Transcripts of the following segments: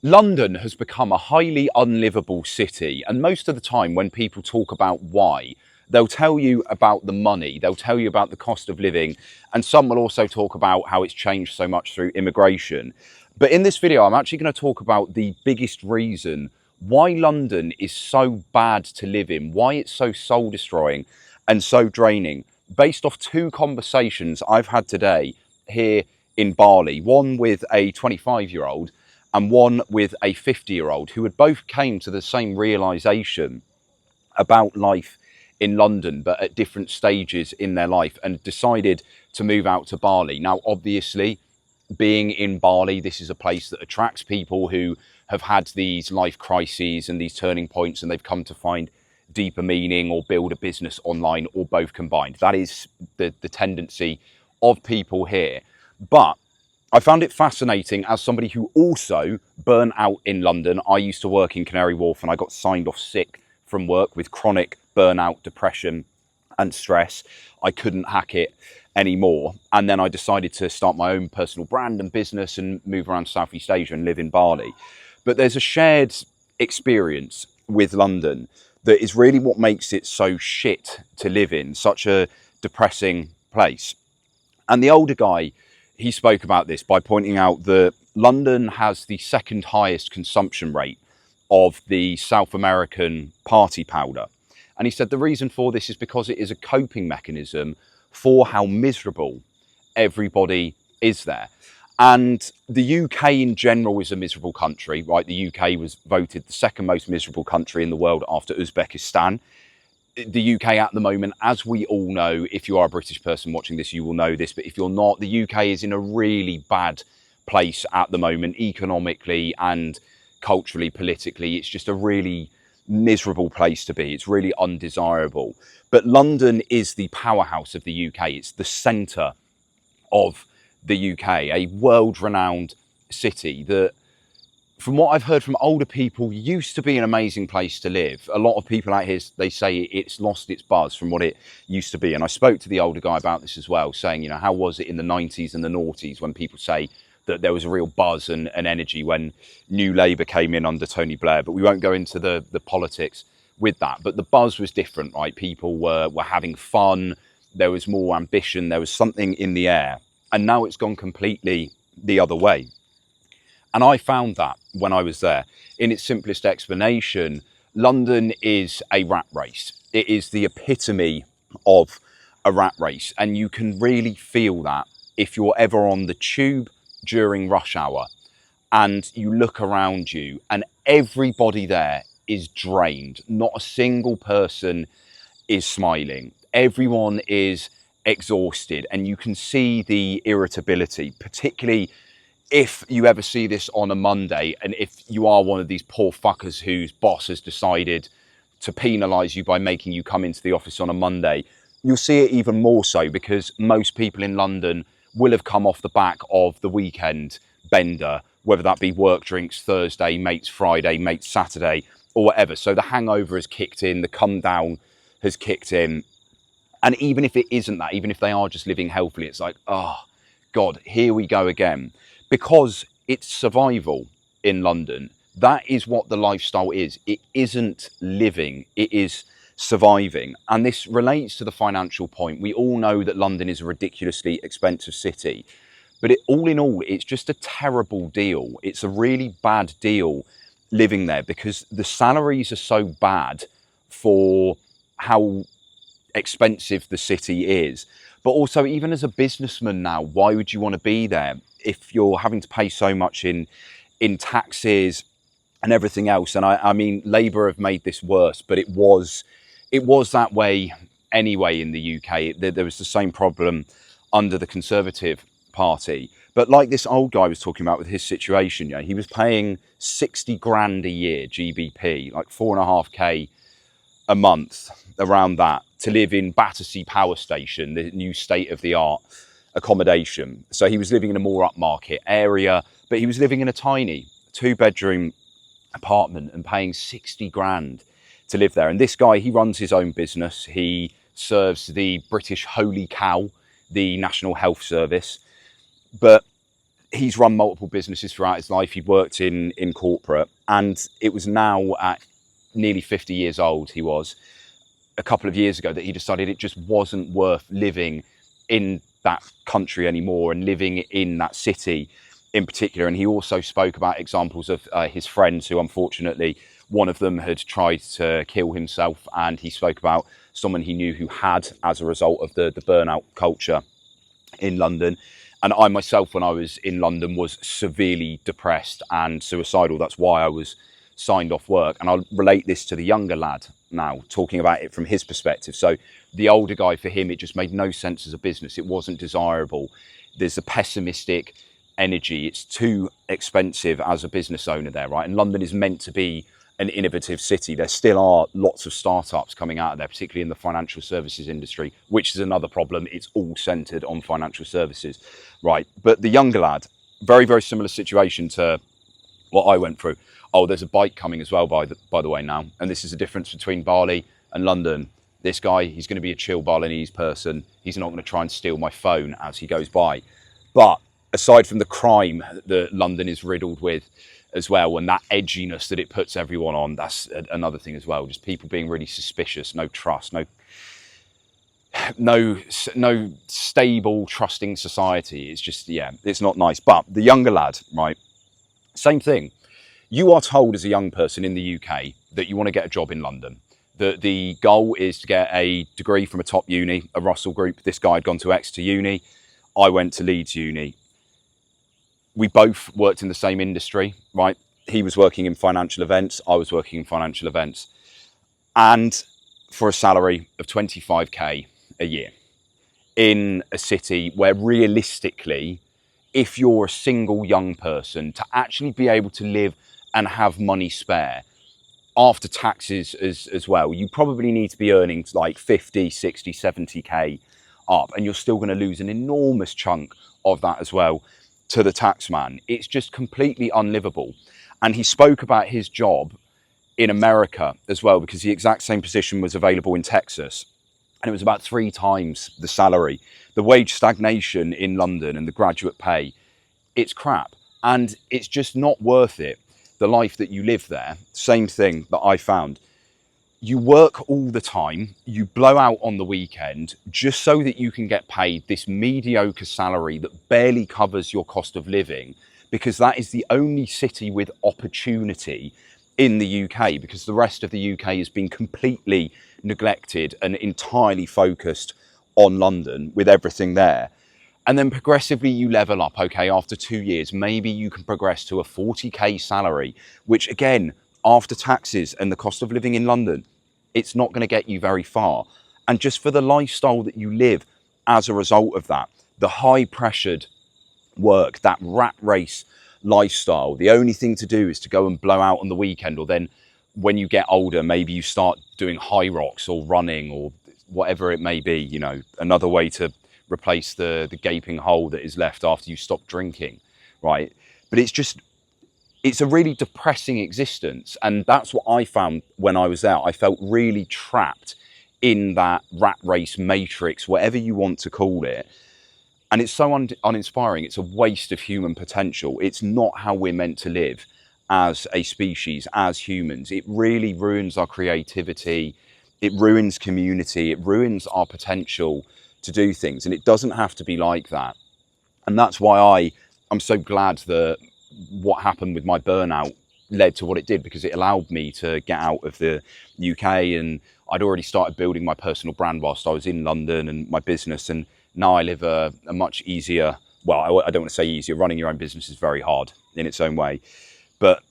London has become a highly unlivable city, and most of the time when people talk about why, they'll tell you about the money, they'll tell you about the cost of living, and some will also talk about how it's changed so much through immigration. But in this video, I'm actually going to talk about the biggest reason why London is so bad to live in, why it's so soul destroying and so draining, based off two conversations I've had today here in Bali, one with a 25-year-old and one with a 50-year-old who had both came to the same realization about life in London, but at different stages in their life, and decided to move out to Bali. Now, obviously, being in Bali, this is a place that attracts people who have had these life crises and these turning points, and they've come to find deeper meaning or build a business online, or both combined. That is the tendency of people here. But I found it fascinating as somebody who also burnt out in London. I used to work in Canary Wharf and I got signed off sick from work with chronic burnout, depression and stress. I couldn't hack it anymore. And then I decided to start my own personal brand and business and move around Southeast Asia and live in Bali. But there's a shared experience with London that is really what makes it so shit to live in, such a depressing place. And the older guy, he spoke about this by pointing out that London has the second highest consumption rate of the South American party powder. And he said the reason for this is because it is a coping mechanism for how miserable everybody is there. And the UK in general is a miserable country, right? The UK was voted the second most miserable country in the world after Uzbekistan. The UK at the moment, as we all know, if you are a British person watching this, you will know this, but if you're not, the UK is in a really bad place at the moment, economically and culturally, politically. It's just a really miserable place to be. It's really undesirable. But London is the powerhouse of the UK. It's the centre of the UK, a world-renowned city that, from what I've heard from older people, used to be an amazing place to live. A lot of people out here, they say it's lost its buzz from what it used to be. And I spoke to the older guy about this as well, saying, you know, how was it in the 90s and the noughties when people say that there was a real buzz and energy when New Labour came in under Tony Blair. But we won't go into the politics with that. But the buzz was different, right? People were having fun. There was more ambition. There was something in the air. And now it's gone completely the other way. And I found that when I was there. In its simplest explanation, London is a rat race. It is the epitome of a rat race. And you can really feel that if you're ever on the tube during rush hour and you look around you and everybody there is drained. Not a single person is smiling. Everyone is exhausted, and you can see the irritability, particularly if you ever see this on a Monday, and if you are one of these poor fuckers whose boss has decided to penalise you by making you come into the office on a Monday, you'll see it even more so because most people in London will have come off the back of the weekend bender, whether that be work drinks Thursday, mates Friday, mates Saturday, or whatever. So the hangover has kicked in, the come down has kicked in. And even if it isn't that, even if they are just living healthily, it's like, oh, God, here we go again. Because it's survival in London. That is what the lifestyle is. It isn't living, it is surviving. And this relates to the financial point. We all know that London is a ridiculously expensive city. But all in all, it's just a terrible deal. It's a really bad deal living there because the salaries are so bad for how expensive the city is. But also, even as a businessman now, why would you want to be there if you're having to pay so much in taxes and everything else? And I mean, Labour have made this worse, but it was that way anyway in the UK. There was the same problem under the Conservative Party. But like this old guy was talking about with his situation, you know, he was paying 60 grand a year GBP, like 4.5k a month, around that, to live in Battersea Power Station, the new state-of-the-art accommodation. So he was living in a more upmarket area, but he was living in a tiny 2-bedroom apartment and paying 60 grand to live there. And this guy, he runs his own business. He serves the British Holy Cow, the National Health Service. But he's run multiple businesses throughout his life. He'd worked in corporate, and it was now at nearly 50 years old, he was, a couple of years ago, that he decided it just wasn't worth living in that country anymore and living in that city in particular. And he also spoke about examples of his friends who, unfortunately, one of them had tried to kill himself, and he spoke about someone he knew who had, as a result of the burnout culture in London. And I myself, when I was in London, was severely depressed and suicidal. That's why I was signed off work. And I'll relate this to the younger lad now, talking about it from his perspective. So the older guy, for him, it just made no sense as a business. It wasn't desirable. There's a pessimistic energy. It's too expensive as a business owner there, right? And London is meant to be an innovative city. There still are lots of startups coming out of there, particularly in the financial services industry, which is another problem. It's all centered on financial services, right? But the younger lad, very, very similar situation to what I went through. Oh, there's a bike coming as well, by the way, now. And this is the difference between Bali and London. This guy, he's going to be a chill Balinese person. He's not going to try and steal my phone as he goes by. But aside from the crime that London is riddled with as well, and that edginess that it puts everyone on, that's another thing as well. Just people being really suspicious, no trust, no stable, trusting society. It's just, yeah, it's not nice. But the younger lad, right, same thing. You are told as a young person in the UK that you want to get a job in London. That the goal is to get a degree from a top uni, a Russell Group. This guy had gone to Exeter Uni. I went to Leeds Uni. We both worked in the same industry, right? He was working in financial events. I was working in financial events. And for a salary of 25k a year in a city where realistically, if you're a single young person, to actually be able to live and have money spare after taxes as well, you probably need to be earning like 50, 60, 70k up, and you're still going to lose an enormous chunk of that as well to the tax man. It's just completely unlivable. And he spoke about his job in America as well, because the exact same position was available in Texas, and it was about 3 times the salary. The wage stagnation in London and the graduate pay, it's crap, and it's just not worth it, the life that you live there. Same thing that I found. You work all the time, you blow out on the weekend just so that you can get paid this mediocre salary that barely covers your cost of living, because that is the only city with opportunity in the UK, because the rest of the UK has been completely neglected and entirely focused on London with everything there. And then progressively you level up. Okay, after 2 years, maybe you can progress to a 40k salary, which again, after taxes and the cost of living in London, it's not going to get you very far. And just for the lifestyle that you live as a result of that, the high pressured work, that rat race lifestyle, the only thing to do is to go and blow out on the weekend, or then when you get older, maybe you start doing high rocks or running or whatever it may be, you know, another way to replace the gaping hole that is left after you stop drinking, right? But it's a really depressing existence. And that's what I found when I was there. I felt really trapped in that rat race matrix, whatever you want to call it. And it's so uninspiring. It's a waste of human potential. It's not how we're meant to live as a species, as humans. It really ruins our creativity. It ruins community. It ruins our potential to do things. And it doesn't have to be like that. And that's why I'm so glad that what happened with my burnout led to what it did, because it allowed me to get out of the UK. And I'd already started building my personal brand whilst I was in London and my business. And now I live a much easier, well, I don't want to say easier, running your own business is very hard in its own way, but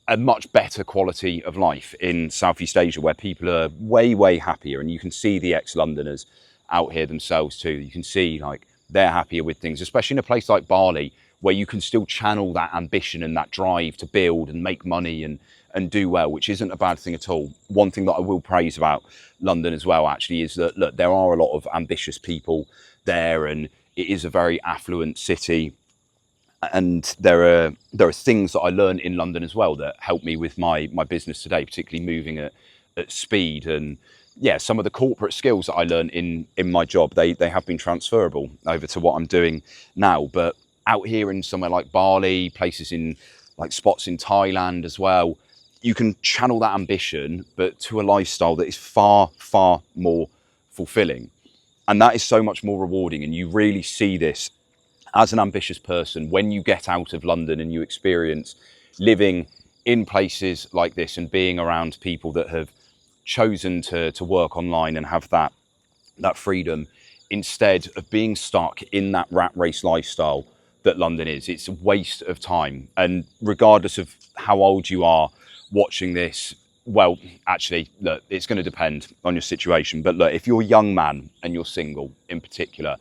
a much better quality of life in Southeast Asia, where people are way, way happier. And you can see the ex-Londoners out here themselves too. You can see like they're happier with things, especially in a place like Bali, where you can still channel that ambition and that drive to build and make money and do well, which isn't a bad thing at all. One thing that I will praise about London as well, actually, is that, look, there are a lot of ambitious people there, and it is a very affluent city. And there are things that I learned in London as well that helped me with my business today, particularly moving at speed. And yeah, some of the corporate skills that I learned in my job, they have been transferable over to what I'm doing now. But out here in somewhere like Bali, places in like spots in Thailand as well, you can channel that ambition, but to a lifestyle that is far, far more fulfilling. And that is so much more rewarding. And you really see this as an ambitious person when you get out of London and you experience living in places like this and being around people that have chosen to work online and have that freedom, instead of being stuck in that rat race lifestyle that London is. It's a waste of time. And regardless of how old you are watching this, well, actually, look, it's going to depend on your situation. But look, if you're a young man and you're single in particular,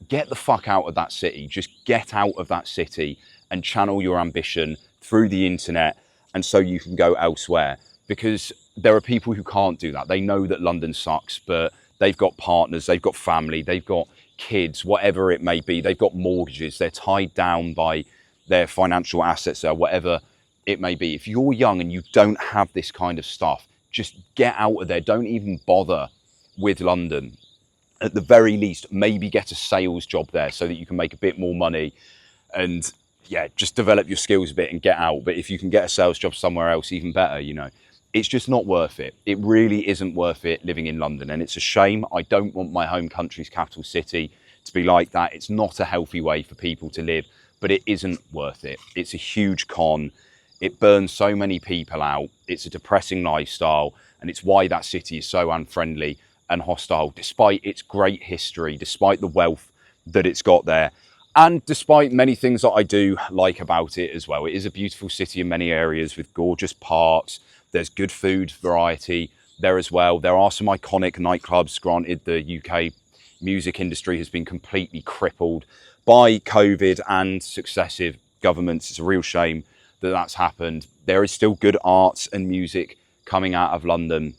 get the fuck out of that city. Just get out of that city and channel your ambition through the internet, and so you can go elsewhere. Because there are people who can't do that. They know that London sucks, but they've got partners, they've got family, they've got kids, whatever it may be. They've got mortgages, they're tied down by their financial assets or whatever it may be. If you're young and you don't have this kind of stuff, just get out of there. Don't even bother with London. At the very least, maybe get a sales job there so that you can make a bit more money and yeah, just develop your skills a bit and get out. But if you can get a sales job somewhere else, even better, you know. It's just not worth it. It really isn't worth it living in London. And it's a shame. I don't want my home country's capital city to be like that. It's not a healthy way for people to live, but it isn't worth it. It's a huge con. It burns so many people out. It's a depressing lifestyle. And it's why that city is so unfriendly and hostile, despite its great history, despite the wealth that it's got there. And despite many things that I do like about it as well. It is a beautiful city in many areas with gorgeous parks. There's good food variety there as well. There are some iconic nightclubs. Granted, the UK music industry has been completely crippled by COVID and successive governments. It's a real shame that that's happened. There is still good arts and music coming out of London.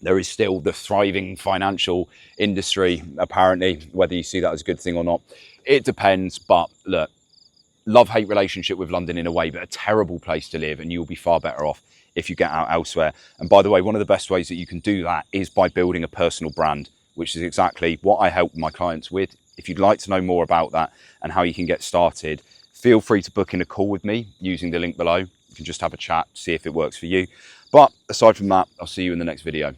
There is still the thriving financial industry, apparently, whether you see that as a good thing or not. It depends, but look, love-hate relationship with London in a way, but a terrible place to live, and you'll be far better off if you get out elsewhere. And by the way, one of the best ways that you can do that is by building a personal brand, which is exactly what I help my clients with. If you'd like to know more about that and how you can get started, feel free to book in a call with me using the link below. You can just have a chat, see if it works for you. But aside from that, I'll see you in the next video.